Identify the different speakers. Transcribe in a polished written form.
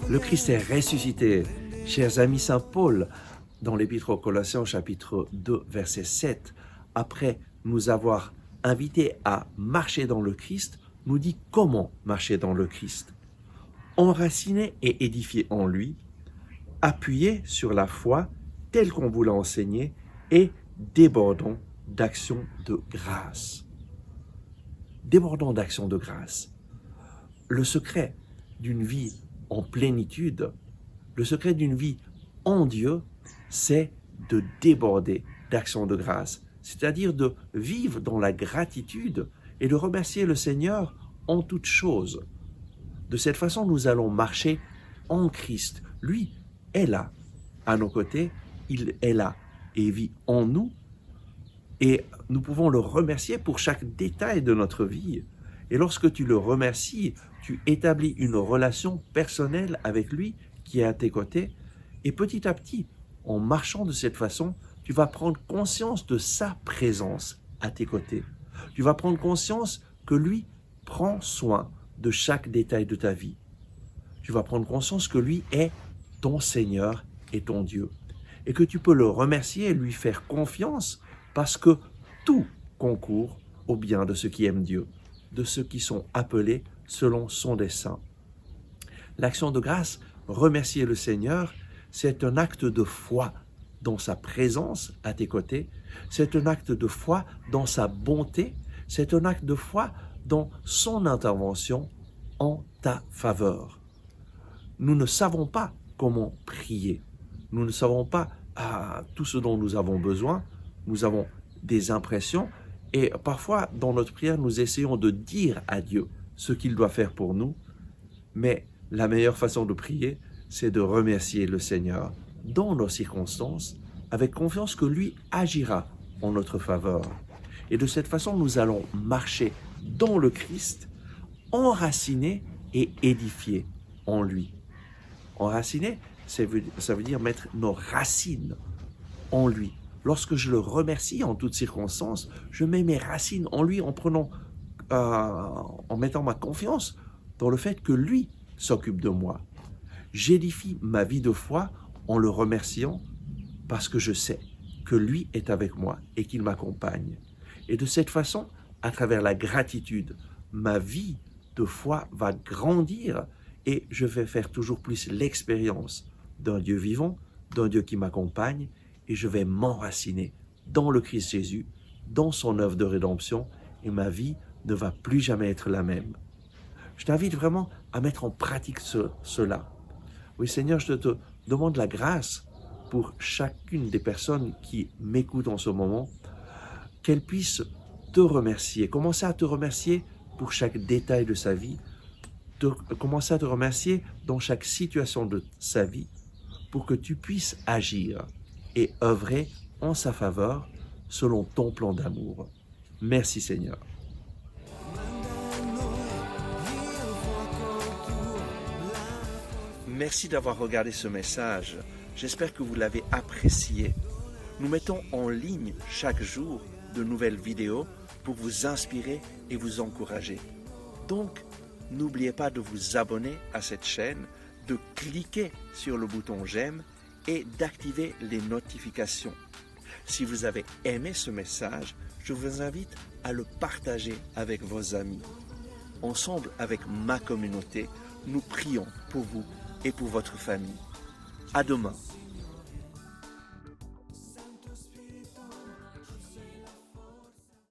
Speaker 1: Le Christ est ressuscité. Chers amis, Saint Paul, dans l'Épître aux Colossiens, chapitre 2, verset 7, après nous avoir invités à marcher dans le Christ, nous dit comment marcher dans le Christ. Enraciné et édifié en lui, appuyé sur la foi telle qu'on vous l'a enseignée et débordant d'actions de grâce. Débordant d'actions de grâce. Le secret d'une vie en plénitude, le secret d'une vie en Dieu, c'est de déborder d'actions de grâce, c'est-à-dire de vivre dans la gratitude et de remercier le Seigneur en toutes choses. De cette façon, nous allons marcher en Christ. Lui est là, à nos côtés, il est là et vit en nous, et nous pouvons le remercier pour chaque détail de notre vie. Et lorsque tu le remercies, tu établis une relation personnelle avec lui qui est à tes côtés. Et petit à petit, en marchant de cette façon, tu vas prendre conscience de sa présence à tes côtés. Tu vas prendre conscience que lui prend soin de chaque détail de ta vie. Tu vas prendre conscience que lui est ton Seigneur et ton Dieu. Et que tu peux le remercier et lui faire confiance parce que tout concourt au bien de ceux qui aiment Dieu, de ceux qui sont appelés selon son dessein. L'action de grâce, remercier le Seigneur, c'est un acte de foi dans sa présence à tes côtés, c'est un acte de foi dans sa bonté, c'est un acte de foi dans son intervention en ta faveur. Nous ne savons pas comment prier, nous ne savons pas tout ce dont nous avons besoin, nous avons des impressions et parfois dans notre prière nous essayons de dire à Dieu ce qu'il doit faire pour nous, mais la meilleure façon de prier, c'est de remercier le Seigneur dans nos circonstances, avec confiance que lui agira en notre faveur. Et de cette façon, nous allons marcher dans le Christ, enracinés et édifiés en lui. Enracinés, ça veut dire mettre nos racines en lui. Lorsque je le remercie en toutes circonstances, je mets mes racines en lui en mettant ma confiance dans le fait que lui s'occupe de moi. J'édifie ma vie de foi en le remerciant parce que je sais que lui est avec moi et qu'il m'accompagne. Et de cette façon, à travers la gratitude, ma vie de foi va grandir et je vais faire toujours plus l'expérience d'un Dieu vivant, d'un Dieu qui m'accompagne, et je vais m'enraciner dans le Christ Jésus, dans son œuvre de rédemption, et ma vie ne va plus jamais être la même. Je t'invite vraiment à mettre en pratique cela. Oui, Seigneur, je te demande la grâce pour chacune des personnes qui m'écoutent en ce moment, qu'elles puissent te remercier, commencer à te remercier pour chaque détail de sa vie, commencer à te remercier dans chaque situation de sa vie, pour que tu puisses agir et œuvrer en sa faveur selon ton plan d'amour. Merci Seigneur. Merci d'avoir regardé ce message. J'espère que vous l'avez apprécié. Nous mettons en ligne chaque jour de nouvelles vidéos pour vous inspirer et vous encourager. Donc, n'oubliez pas de vous abonner à cette chaîne, de cliquer sur le bouton j'aime et d'activer les notifications. Si vous avez aimé ce message, je vous invite à le partager avec vos amis. Ensemble, avec ma communauté, nous prions pour vous et pour votre famille. À demain.